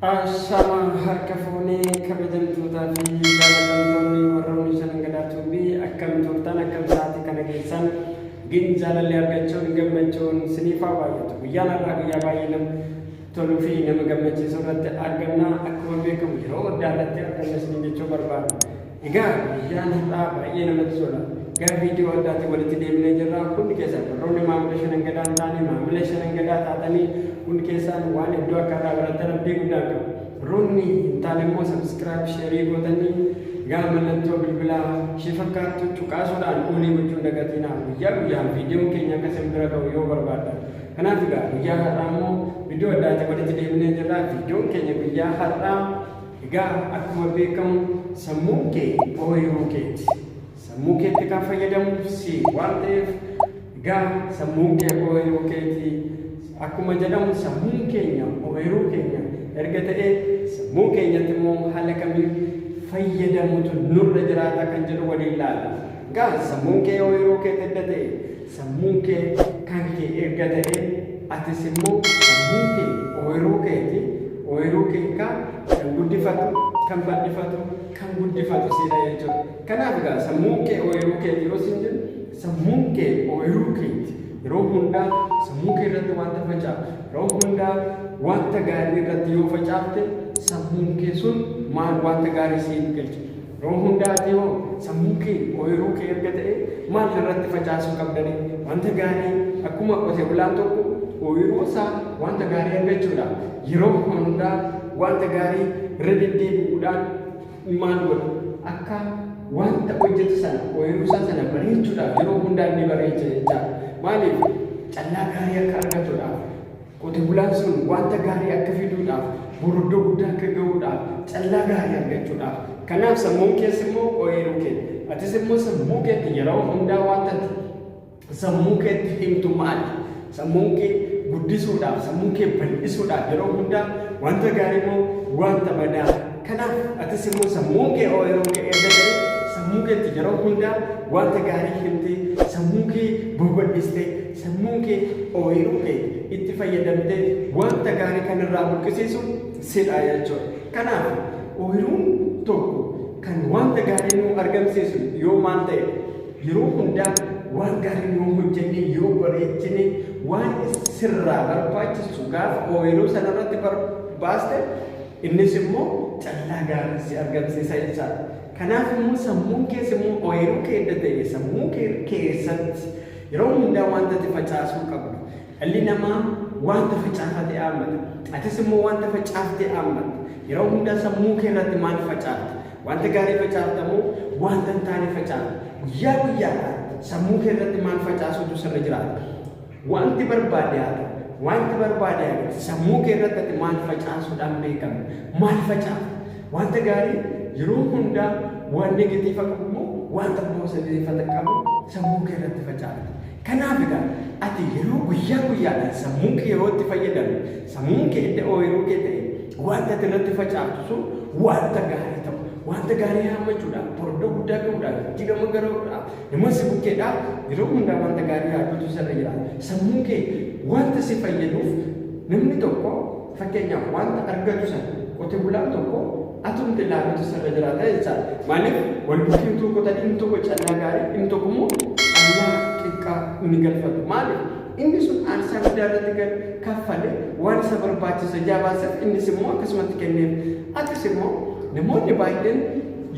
Sama harka fuunee kabajamtootaa fi jaallatamtoonni warroonni sanan gadaatuu fi akkam turtan akkam sa'aatii kana keessan jaalallee argachuun gammachuun siniifaa baay'atu. Guyyaan har'aa guyyaa baay'ee nama toluu fi nama gammachiisu irratti arganna. Akkuma beekamu yeroo adda addaatti arganna isin jechuu barbaada. Egaa guyyaan har'aa baay'ee namatti tola. Gara viidiyoo addaatti walitti deemnee jirra. Hundi keessan warroonni maamila shanan gadaa hin taane maamila shanan gadaa taatanii hundi keessan waan iddoo akka irraa baratan abdii guddaa qabu. Warroonni hin taane immoo sabiskiraayib sheerii gootanii gara mallattoo bilbilaa ishee fakkaattu cuqaasuudhaan olii gochuun dagatinaa. Guyyaa guyyaan viidiyoon keenya akka isin bira ga'u yoo barbaaddan. Kanaaf egaa guyyaa har'aa immoo viidiyoo addaatti walitti deemnee jirra. Viidiyoon keenya guyyaa har'aa egaa akkuma beekamu sammuu kee ooyiruu keeti. Sammuu keetti kan fayyadamuuf si waan ta'eef egaa sammuu kee ooyiruu keeti. Akkuma jedhamu sammuun keenya ooyiruu keenya erga ta'ee sammuu keenyatti immoo haala kamiin fayyadamutu nurra jiraata kan jedhu waliin ilaalla. Egaa sammuun kee ooyiruu keetti erga ta'e sammuun kee kan kee erga ta'e atis immoo sammuun kee ooyiruu keeti. Ooyiruu kee kan guddifatu kan bal'ifatu kan guddifatu siidha jechuudha. Kanaaf egaa sammuun kee ooyiruu keeti yoo sin jedhu sammuun kee ooyiruu keeti. Yeroo hundaa sammuu kee irratti wanta facaafu yeroo hundaa wanta gaarii irratti yoo facaafte sammuun kee sun maal wanta gaarii siif galcha. Yeroo hundaa yoo sammuu kee ooyiruu kee erga ta'e maal irratti facaasuu qabdanii wanta gaarii akkuma qotee bulaan tokko ooyiruu isaa wanta gaarii argachuudhaaf yeroo hundaa wanta gaarii irra deddeebi'uudhaan maal godhu akka wanta hojjetu sana ooyiruu isaa sana bareechuudhaaf yeroo hundaa inni bareecha jechaadha. Maaliif callaa gaarii akka argatuudhaaf qotee bulaan sun wanta gaarii akka fiduudhaaf boroddoo guddaa akka ga'uudhaaf callaa gaarii argachuudhaaf. Kanaaf sammuun keessa immoo ooyiruu kee atis immoo sammuu keetti yeroo hundaa wanta sammuu keetti himtu maali? Sammuu kee guddisuudhaaf sammuu kee bal'isuudhaaf yeroo hundaa wanta gaarii immoo wanta badaa. Kanaaf atis immoo sammuu kee ooyiruu kee erga ta'e sammuu keetti yeroo hundaa wanta gaarii himtee sammuu kee bobba'istee sammuu kee ooyiruu kee itti fayyadamtee wanta gaarii kanarraa buqqisiisu sidha jechuudha. Kanaaf ooyiruun tokko kan wanta gaarii nu argamsiisu yoo maal ta'e yeroo hundaa waan gaarii nu hojjenne yoo bareechine waan sirraa barbaachisu gaafa ooyiruu sanarratti baaste innis immoo callaa gaarii si argamsiisa jechaadha. Kanaaf immoo sammuun keessa immoo ooyiruu kee edda ta'e sammuu kee keessatti yeroo hundaa wanta itti facaasuu qabdu. Dhalli namaa wanta facaafate haammata. Atis immoo wanta facaafte haammata. Yeroo hundaa sammuu kee irratti maal facaafta? Wanta gaarii facaafta moo wanta hin taane facaafta? Guyyaa guyyaadhaan sammuu kee irratti maal facaasutu sirra jiraata? Wanti barbaade haa ta'u, wanti barbaade haa ta'u sammuu kee irratti maal facaasuudhaan beekama? Maal facaafta? Wanta gaarii yeroo hundaa waan negatiifa qabu moo wanta poozitiifa qabu sammuu kee irratti facaafta. Kanaaf egaa ati yeroo guyyaa guyyaadhaan sammuu kee yeroo itti fayyadamu sammuu kee edda ooyiruu kee ta'e wanta ati irratti facaaftu sun wanta gaarii ta'u wanta gaarii hammachuudhaaf boroddoo guddaa ga'uudhaaf jigama garuudhaaf nama si bukkeedhaaf yeroo hundaa wanta gaarii yaaduutu sirra jira. Sammuu kee wanta si fayyaduuf namni tokko fakkeenyaaf wanta argatu sana qotee bulaan tokko atumti ilaaluutu sirra jiraata jechaadha. Maaliif wal bukkimtuu qotanii inni tokko callaa gaarii inni tokko immoo callaa xiqqaa inni galfatu. Maaliif inni sun aarsaa guddaa irratti kaffale waan isa barbaachisa jabaaseef innis immoo akkasumatti kenneef. Atis immoo namoonni baay'een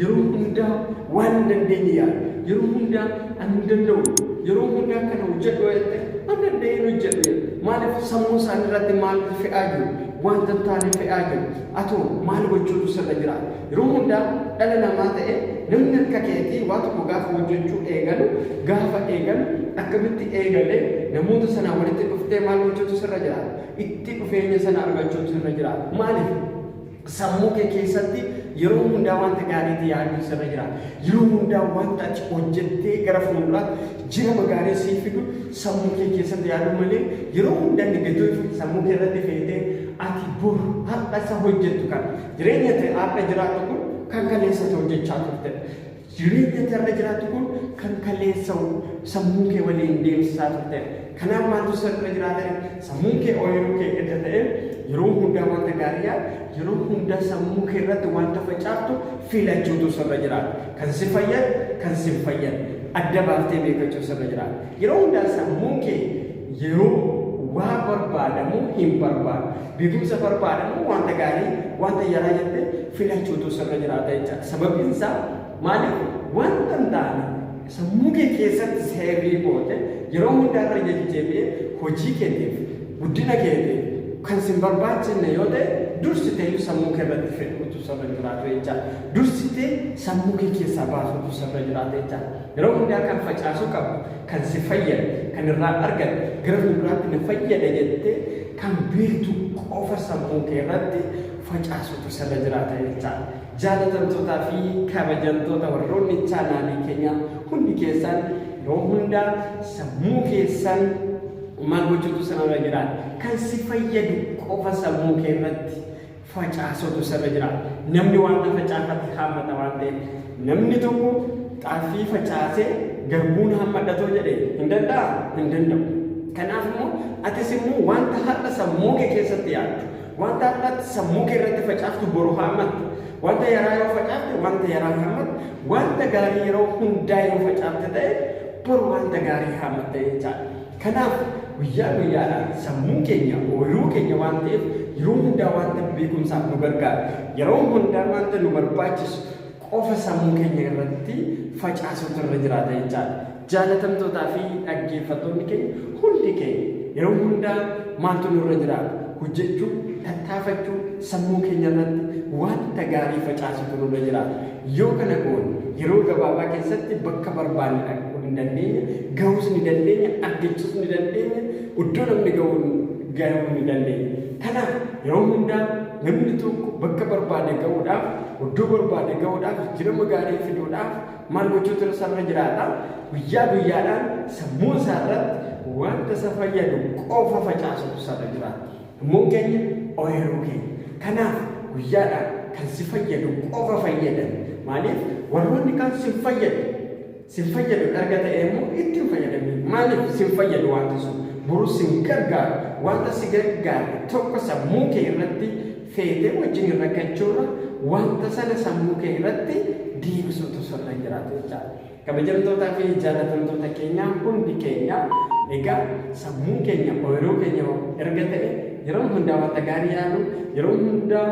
yeroo hundaa waan hin dandeenye yaadu yeroo hundaa an hin danda'u yeroo hundaa kana hojjedhu jette an danda'een hojjedhu. Maaliif sammuu isaanii irratti maal fe'aa jiru? Wanta hin taane fe'aa jiru. Atoo maal gochuutu sirra jira? Yeroo hundaa dhala namaa ta'e namni akka keetii waa tokko gaafa hojjechuu eegalu gaafa eegalu akkamitti eegalee namoota sanaa walitti dhuftee maal gochuutu sirra jira? Itti dhufeenya sana argachuutu sirra jira. Maaliif sammuu kee keessatti yeroo hundaa wanta gaariitti yaaduu sirra jira. Yeroo hundaa wanta ati hojjettee gara fuulduraatti jirama gaarii siif fidu sammuu kee keessatti yaaduu malee yeroo hundaa negatiiva sammuu kee irratti feetee ati bor har'a isa hojjettu kan jireenya ta'e har'a jiraatu kun kan kaleessa hojjechaa turte. Jireenya ta'e har'a jiraatu kun kan kaleessa sammuu kee waliin deemsisaa turte. Kanaaf maaltu sirra jiraatan sammuu kee ooyiruu kee edda ta'e yeroo hundaa wanta gaariyaa yeroo hundaa sammuu kee irratti wanta facaaftu filachuutu sirra jiraata. Kan si fayyadu kan si fayyadu adda baaftee beekachuu sirra jiraata. Yeroo hundaa sammuun kee yeroo waa barbaadamu hin barbaadu. Beekumsa barbaadamu wanta gaarii wanta yaraa jettee filachuutu sirra jiraata jecha. Sababiin isaa maaliif wanta hin taane sammuu kee keessatti seebii goote yeroo hundaa irra jajjabeessee hojii keetiif guddina keetiif kan sin barbaachifne yoo ta'e dursitee sammuu kee irratti fedhuutu sirra jiraatu jecha. Dursitee sammuu kee keessaa baasuutu sirra jiraata jecha. Yeroo hundaa kan facaasuu qabu kan si fayyadu kan irraa argatu gara fuulduraatti na fayyada jettee kan beektu qofa sammuu kee irratti facaasuutu sirra jiraata jecha. Jaalatamtootaa fi kabajamtoota warroonni chaanaalii keenya hundi keessan yeroo hundaa sammuu keessan maal gochuutu sirra jiraata. Kan si fayyadu qofa sammuu kee irratti facaasuutu sirra jiraata. Namni wanta facaafate hammata waan ta'eef namni tokko xaafii facaasee garbuun hammadhatoo jedhee hin danda'u hin danda'u. Kanaaf immoo atis immoo wanta har'a sammuu kee keessatti yaaddu wanta har'a sammuu kee irratti facaaftu boru hammattu. Wanta yaraa yoo facaafte wanta yaraa hammattu. Wanta gaarii yeroo hundaa yoo facaafte ta'e boru wanta gaarii hammatta jechaadha. Kanaaf guyyaa guyyaadhaan sammuu keenya ooyiruu keenya waan ta'eef yeroo hundaa wanta beekumsaaf nu gargaara. Yeroo hundaa wanta nu barbaachisu qofa sammuu keenya irratti facaasuutu irra jiraata jechaadha. Jaalatamtootaa fi dhaggeeffattoonni keenya hundi keenya yeroo hundaa maaltu nurra jiraata? Hojjechuu, tattaafachuu sammuu keenya irratti wanta gaarii facaasuutu nurra jiraata. Yoo kana goone yeroo gabaabaa keessatti bakka barbaanne dhaquu ni dandeenya, gahuu ni dandeenya, argachuus ni dandeenya, iddoo namni gahuu ni dandeenya. Kanaaf yeroo hundaa namni tokko bakka barbaade gahuudhaaf, iddoo barbaade gahuudhaaf, jireenya gaarii fiduudhaaf maal gochuutu irra jiraata? Guyyaa guyyaadhaan sammuu isaa irratti wanta isa fayyadu qofa facaasuutu irra jiraata. Sammuun keenya ooyiruu keenya. Kanaaf guyyaadhaan kan si fayyadu qofa fayyadamu. Maaliif warroonni kan si fayyadu erga ta'e immoo ittiin fayyadamee maaliif si fayyadu wanta sun boru si gargaaru wanta si gargaaru tokko sammuu kee irratti feetee wajjin rakkachuudha wanta sana sammuu kee irratti deebisuutu sirra jiraatu jechaadha. Kabajamtootaa fi jaalatamtoota keenya hundi keenya egaa sammuu keenya ooyiruu keenya erga ta'e yeroo hundaa wanta gaarii yaadu yeroo hundaa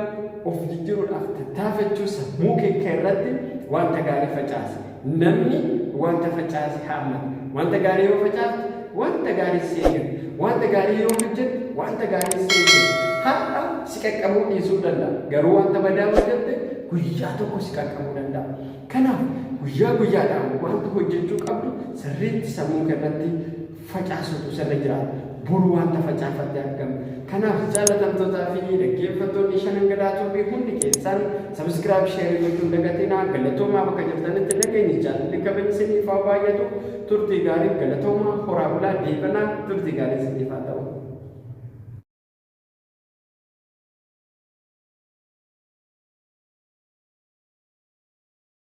of jijjiiruudhaaf tattaafachuu sammuu kee irratti wanta gaarii facaasa. Namni wanta facaase hammata. Wanta gaarii yoo facaafte wanta gaarii seenu. Wanta gaarii yoo hojjette wanta gaarii seenu. Har'a si qaqqabuu dhiisuu danda'a. Garuu wanta badaa hojjette guyyaa tokko si qaqqabuu danda'a. Kanaaf guyyaa guyyaadhaan wanta hojjechuu qabdu sirriitti sammuu kee irratti facaasuutu sirra jiraata. Boru wanta facaafatte argamu. Kanaaf jaalatamtootaa fi dhaggeeffattoonni Shanan Gadaa Tuubii hundi keessan sabskiraayib sheerii gochuun dagatinaa galatoomaa bakka jirtanitti nageenya jaalalli kabajni isiniif haa baay'atu turtii gaarii galatoomaa horaa bulaa deebanaa turtii gaarii isiniif haa ta'u.